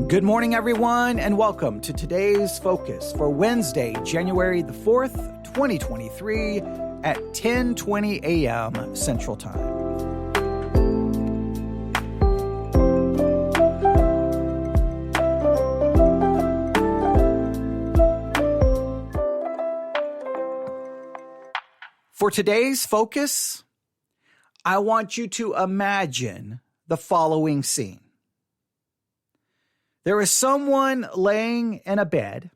Good morning, everyone, and welcome to today's focus for Wednesday, January the 4th, 2023 at 10:20 a.m. Central Time. For today's focus, I want you to imagine the following scene. There is someone laying in a bed,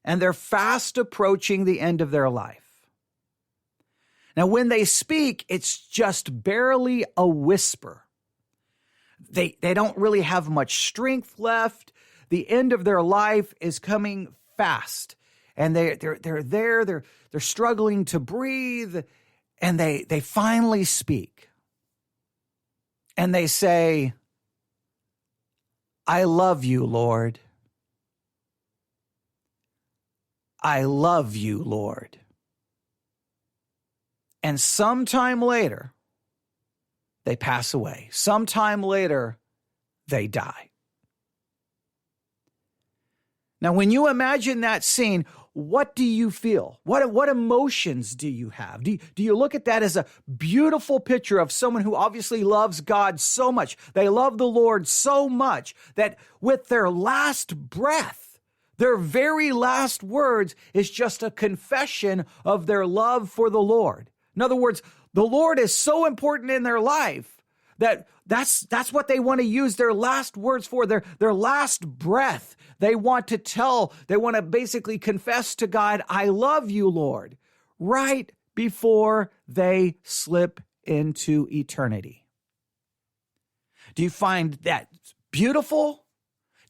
and they're fast approaching the end of their life. Now, when they speak, it's just barely a whisper. They don't really have much strength left. The end of their life is coming fast, and they're struggling to breathe, and they finally speak. And they say, I love you, Lord. I love you, Lord. And sometime later, they pass away. Sometime later, they die. Now, when you imagine that scene, what do you feel? What emotions do you have? Do you look at that as a beautiful picture of someone who obviously loves God so much? They love the Lord so much that with their last breath, their very last words is just a confession of their love for the Lord. In other words, the Lord is so important in their life that's what they want to use their last words for, their last breath. They want to basically confess to God, I love you, Lord, right before they slip into eternity. Do you find that beautiful?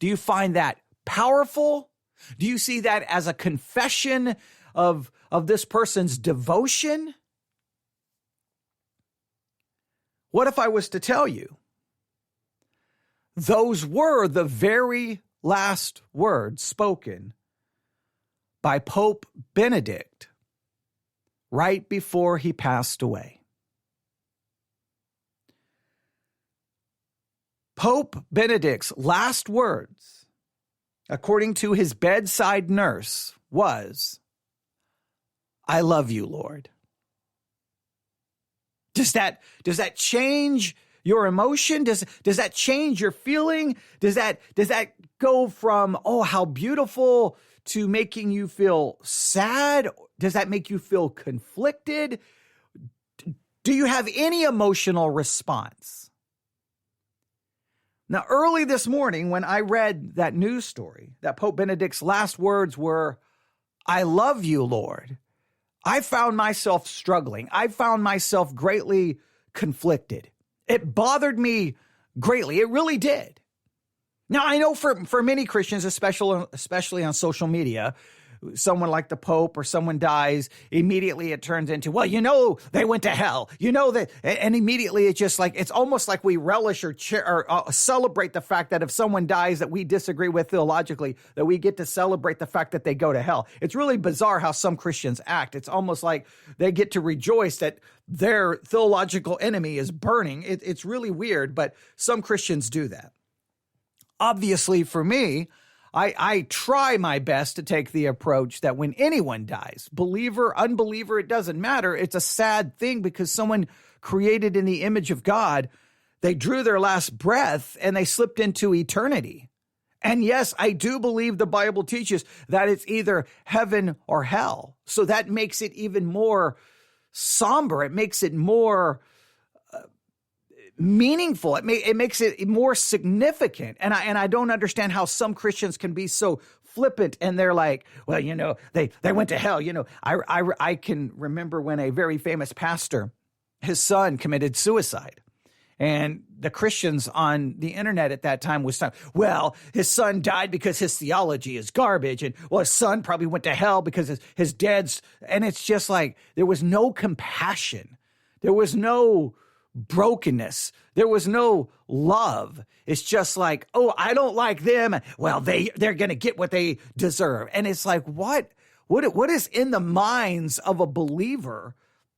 Do you find that powerful? Do you see that as a confession of this person's devotion? What if I was to tell you those were the very last words spoken by Pope Benedict right before he passed away? Pope Benedict's last words, according to his bedside nurse, was, I love you, Lord. Does that change your emotion? Does that change your feeling? Does that go from, oh, how beautiful, to making you feel sad? Does that make you feel conflicted? Do you have any emotional response? Now, early this morning, when I read that news story, that Pope Benedict's last words were, I love you, Lord, I found myself struggling. I found myself greatly conflicted. It bothered me greatly. It really did. Now, I know for many Christians, especially on social media, someone like the Pope or someone dies, immediately it turns into, well, they went to hell. And immediately it's just like, it's almost like we relish or celebrate the fact that if someone dies that we disagree with theologically, that we get to celebrate the fact that they go to hell. It's really bizarre how some Christians act. It's almost like they get to rejoice that their theological enemy is burning. It's really weird, but some Christians do that. Obviously, for me, I try my best to take the approach that when anyone dies, believer, unbeliever, it doesn't matter. It's a sad thing because someone created in the image of God, they drew their last breath and they slipped into eternity. And yes, I do believe the Bible teaches that it's either heaven or hell. So that makes it even more somber. It makes it more meaningful. It makes it more significant. And I don't understand how some Christians can be so flippant and they're like, well, they went to hell. I can remember when a very famous pastor, his son committed suicide. And the Christians on the internet at that time was saying, well, his son died because his theology is garbage. And well, his son probably went to hell because his dad's, and it's just like, there was no compassion. There was no brokenness. There was no love. It's just like, oh, I don't like them. Well, they're going to get what they deserve. And it's like, what is in the minds of a believer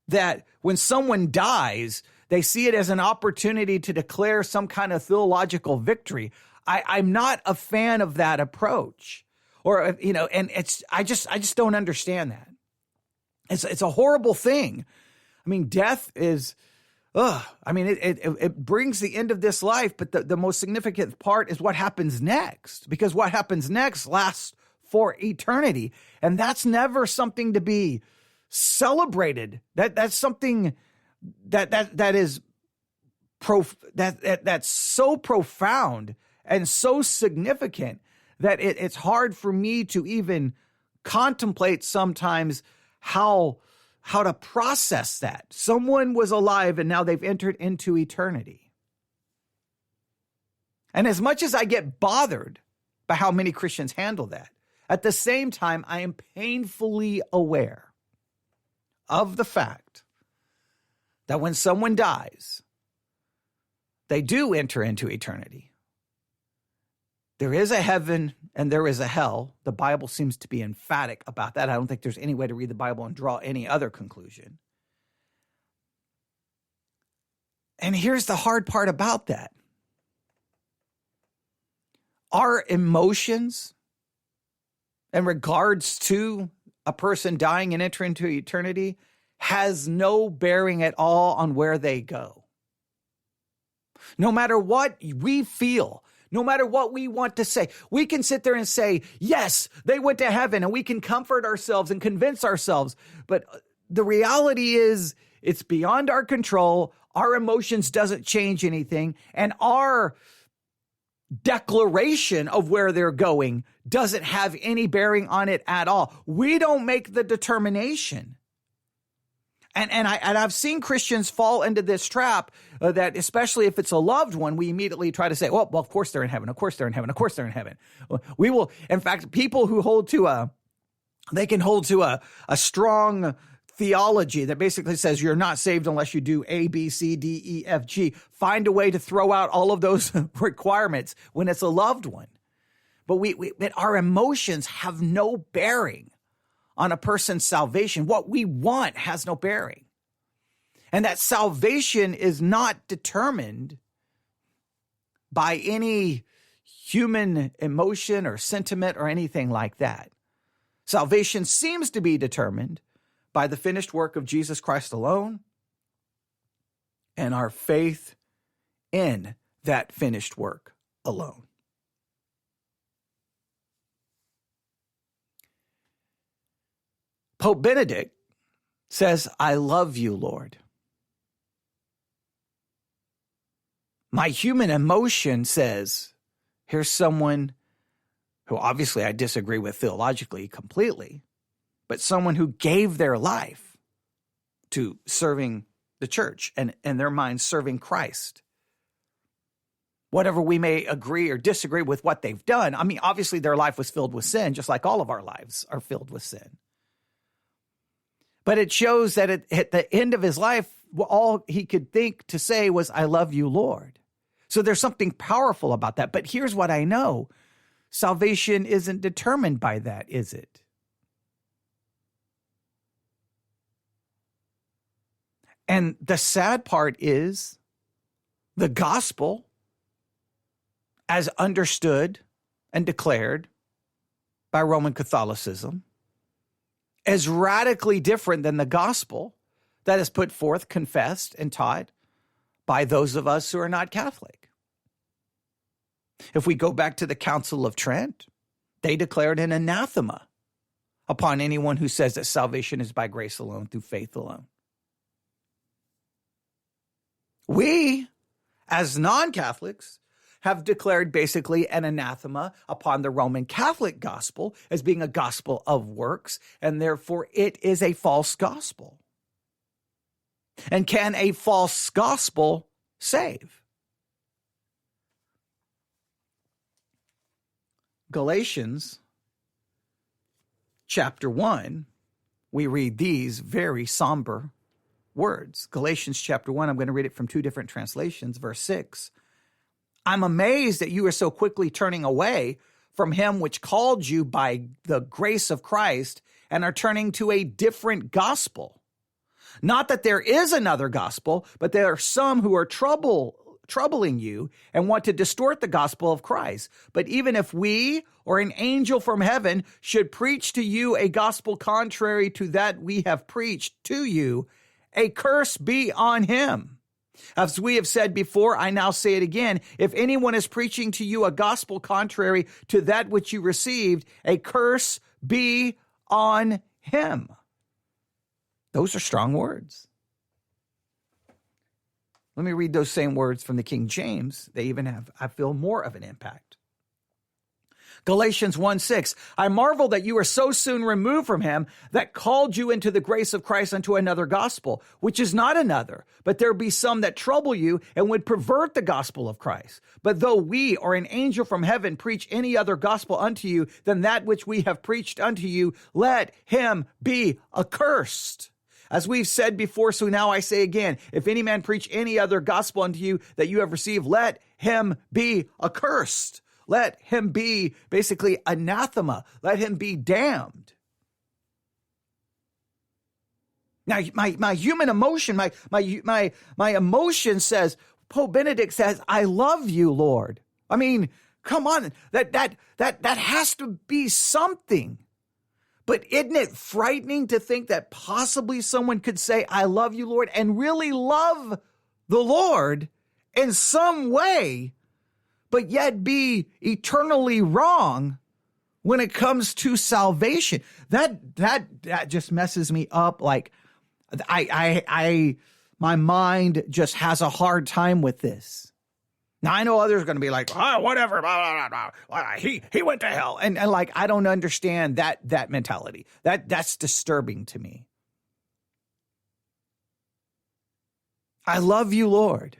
that when someone dies, they see it as an opportunity to declare some kind of theological victory? I'm not a fan of that approach. Or, and I just don't understand that. It's a horrible thing. I mean, death is, it brings the end of this life, but the most significant part is what happens next, because what happens next lasts for eternity. And that's never something to be celebrated. That's something that is that's so profound and so significant that it's hard for me to even contemplate sometimes how to process that. Someone was alive and now they've entered into eternity. And as much as I get bothered by how many Christians handle that, at the same time, I am painfully aware of the fact that when someone dies, they do enter into eternity. There is a heaven and there is a hell. The Bible seems to be emphatic about that. I don't think there's any way to read the Bible and draw any other conclusion. And here's the hard part about that. Our emotions in regards to a person dying and entering into eternity has no bearing at all on where they go. No matter what we feel, no matter what we want to say, we can sit there and say, yes, they went to heaven, and we can comfort ourselves and convince ourselves. But the reality is it's beyond our control. Our emotions doesn't change anything. And our declaration of where they're going doesn't have any bearing on it at all. We don't make the determination. And I've seen Christians fall into this trap that, especially if it's a loved one, we immediately try to say, well, of course they're in heaven. Of course they're in heaven. Of course they're in heaven. We will, in fact, people who they can hold to a strong theology that basically says you're not saved unless you do A, B, C, D, E, F, G. Find a way to throw out all of those requirements when it's a loved one. But but our emotions have no bearing on a person's salvation. What we want has no bearing. And that salvation is not determined by any human emotion or sentiment or anything like that. Salvation seems to be determined by the finished work of Jesus Christ alone and our faith in that finished work alone. Pope Benedict says, I love you, Lord. My human emotion says, here's someone who obviously I disagree with theologically completely, but someone who gave their life to serving the church and in their minds serving Christ. Whatever we may agree or disagree with what they've done, I mean, obviously their life was filled with sin, just like all of our lives are filled with sin. But it shows that at the end of his life, all he could think to say was, I love you, Lord. So there's something powerful about that. But here's what I know. Salvation isn't determined by that, is it? And the sad part is the gospel, as understood and declared by Roman Catholicism, is radically different than the gospel that is put forth, confessed, and taught by those of us who are not Catholic. If we go back to the Council of Trent, they declared an anathema upon anyone who says that salvation is by grace alone, through faith alone. We, as non-Catholics, have declared basically an anathema upon the Roman Catholic gospel as being a gospel of works, and therefore it is a false gospel. And can a false gospel save? Galatians chapter 1, we read these very somber words. Galatians chapter 1, I'm going to read it from two different translations. Verse 6, I'm amazed that you are so quickly turning away from him which called you by the grace of Christ and are turning to a different gospel. Not that there is another gospel, but there are some who are troubling you and want to distort the gospel of Christ. But even if we or an angel from heaven should preach to you a gospel contrary to that we have preached to you, a curse be on him. As we have said before, I now say it again. If anyone is preaching to you a gospel contrary to that which you received, a curse be on him. Those are strong words. Let me read those same words from the King James. They even have, I feel, more of an impact. Galatians 1:6, I marvel that you are so soon removed from him that called you into the grace of Christ unto another gospel, which is not another, but there be some that trouble you and would pervert the gospel of Christ. But though we or an angel from heaven preach any other gospel unto you than that which we have preached unto you, let him be accursed. As we've said before, so now I say again, if any man preach any other gospel unto you that you have received, let him be accursed. Let him be basically anathema. Let him be damned. Now, my human emotion, my emotion says, Pope Benedict says, I love you, Lord. I mean, come on, that has to be something. But isn't it frightening to think that possibly someone could say, I love you, Lord, and really love the Lord in some way, but yet be eternally wrong when it comes to salvation? That just messes me up. Like my mind just has a hard time with this. Now, I know others are going to be like, oh, whatever, blah, blah, blah. He went to hell. And like, I don't understand that mentality. That's disturbing to me. I love you, Lord.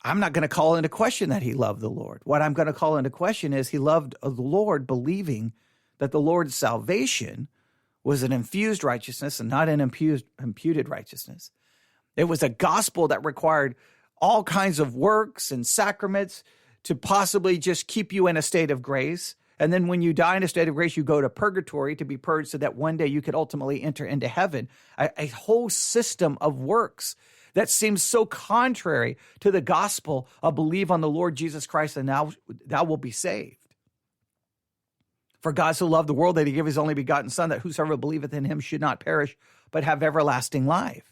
I'm not going to call into question that he loved the Lord. What I'm going to call into question is he loved the Lord, believing that the Lord's salvation was an infused righteousness and not an imputed righteousness. It was a gospel that required all kinds of works and sacraments to possibly just keep you in a state of grace. And then when you die in a state of grace, you go to purgatory to be purged so that one day you could ultimately enter into heaven. A whole system of works that seems so contrary to the gospel of believe on the Lord Jesus Christ and thou will be saved. For God so loved the world that he gave his only begotten Son, that whosoever believeth in him should not perish, but have everlasting life.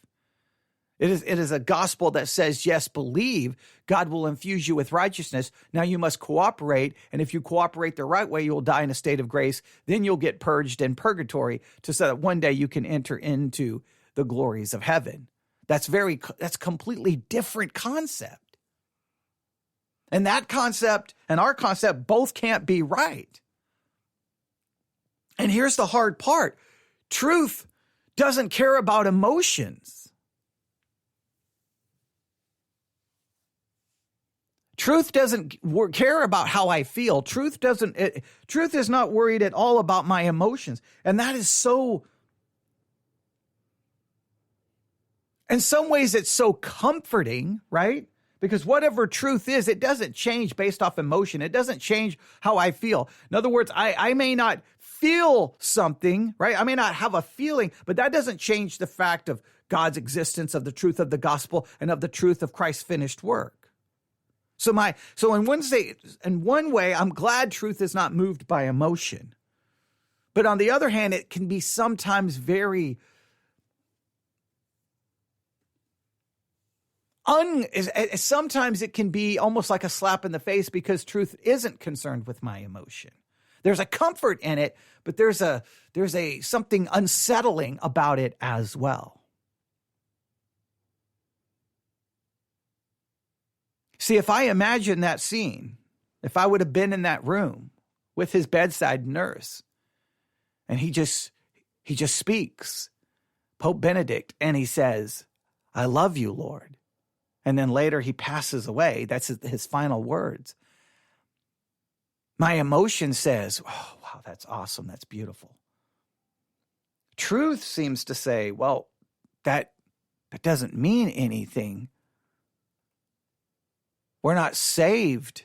It is a gospel that says, yes, believe, God will infuse you with righteousness. Now you must cooperate, and if you cooperate the right way, you'll die in a state of grace. Then you'll get purged in purgatory so that one day you can enter into the glories of heaven. That's completely different concept. And that concept and our concept both can't be right. And here's the hard part. Truth doesn't care about emotions. Truth doesn't care about how I feel. Truth is not worried at all about my emotions. And that is so, in some ways, it's so comforting, right? Because whatever truth is, it doesn't change based off emotion. It doesn't change how I feel. In other words, I may not feel something, right? I may not have a feeling, but that doesn't change the fact of God's existence, of the truth of the gospel, and of the truth of Christ's finished work. So in one way, I'm glad truth is not moved by emotion. But on the other hand, it can be sometimes sometimes it can be almost like a slap in the face because truth isn't concerned with my emotion. There's a comfort in it, but there's something unsettling about it as well. See, if I imagine that scene, if I would have been in that room with his bedside nurse, and he just speaks, Pope Benedict, and he says, I love you, Lord. And then later he passes away. That's his final words. My emotion says, oh, wow, that's awesome. That's beautiful. Truth seems to say, well, that doesn't mean anything. We're not saved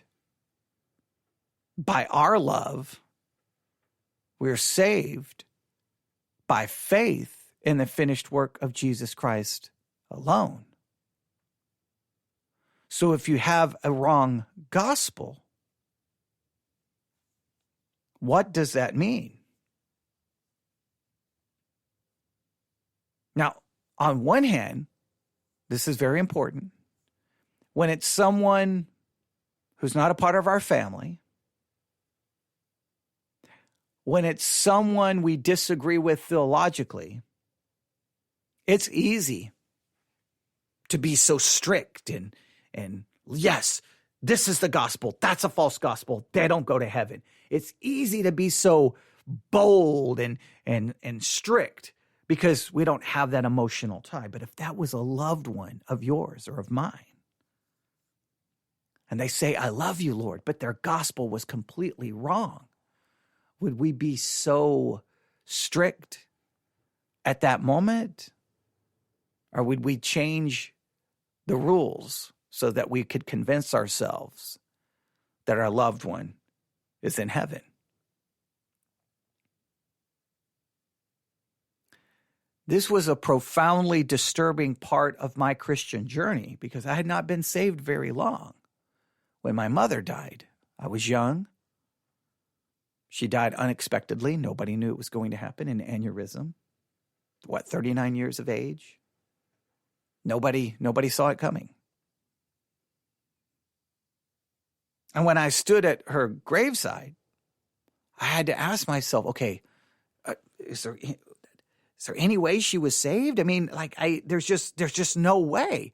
by our love. We're saved by faith in the finished work of Jesus Christ alone. So if you have a wrong gospel, what does that mean? Now, on one hand, this is very important. When it's someone who's not a part of our family, when it's someone we disagree with theologically, it's easy to be so strict and yes, this is the gospel. That's a false gospel. They don't go to heaven. It's easy to be so bold and strict because we don't have that emotional tie. But if that was a loved one of yours or of mine, and they say, I love you, Lord, but their gospel was completely wrong, would we be so strict at that moment? Or would we change the rules so that we could convince ourselves that our loved one is in heaven? This was a profoundly disturbing part of my Christian journey because I had not been saved very long when my mother died. I was young. She died unexpectedly. Nobody knew it was going to happen, an aneurysm. 39 years of age? Nobody saw it coming. And when I stood at her graveside, I had to ask myself, okay, is there any way she was saved? I mean, there's just no way.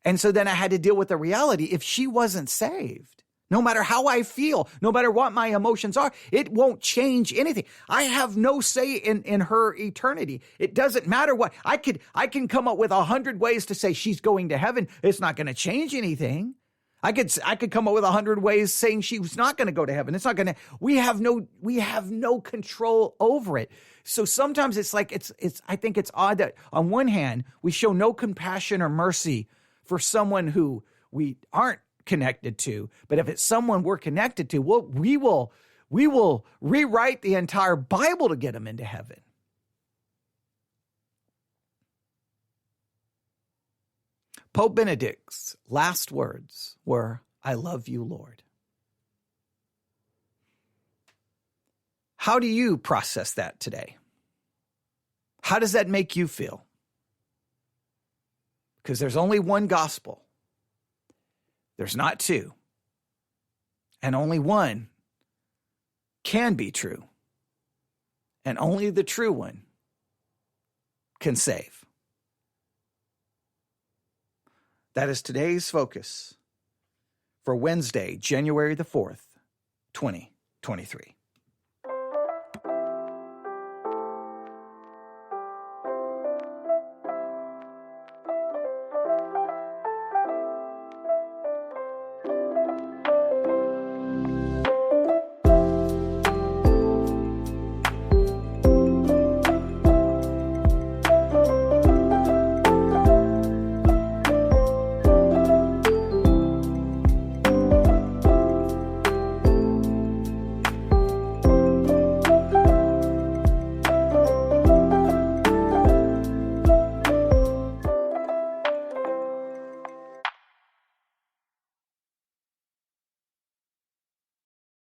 And so then I had to deal with the reality. If she wasn't saved, no matter how I feel, no matter what my emotions are, it won't change anything. I have no say in her eternity. It doesn't matter what. I can come up with 100 ways to say she's going to heaven. It's not going to change anything. I could come up with 100 ways saying she was not going to go to heaven. It's not going to. We have no control over it. So sometimes it's like I think it's odd that on one hand we show no compassion or mercy for someone who we aren't connected to, but if it's someone we're connected to, we will rewrite the entire Bible to get them into heaven. Pope Benedict's last words were, I love you, Lord. How do you process that today? How does that make you feel? Because there's only one gospel. There's not two. And only one can be true. And only the true one can save. That is today's focus for Wednesday, January the 4th, 2023.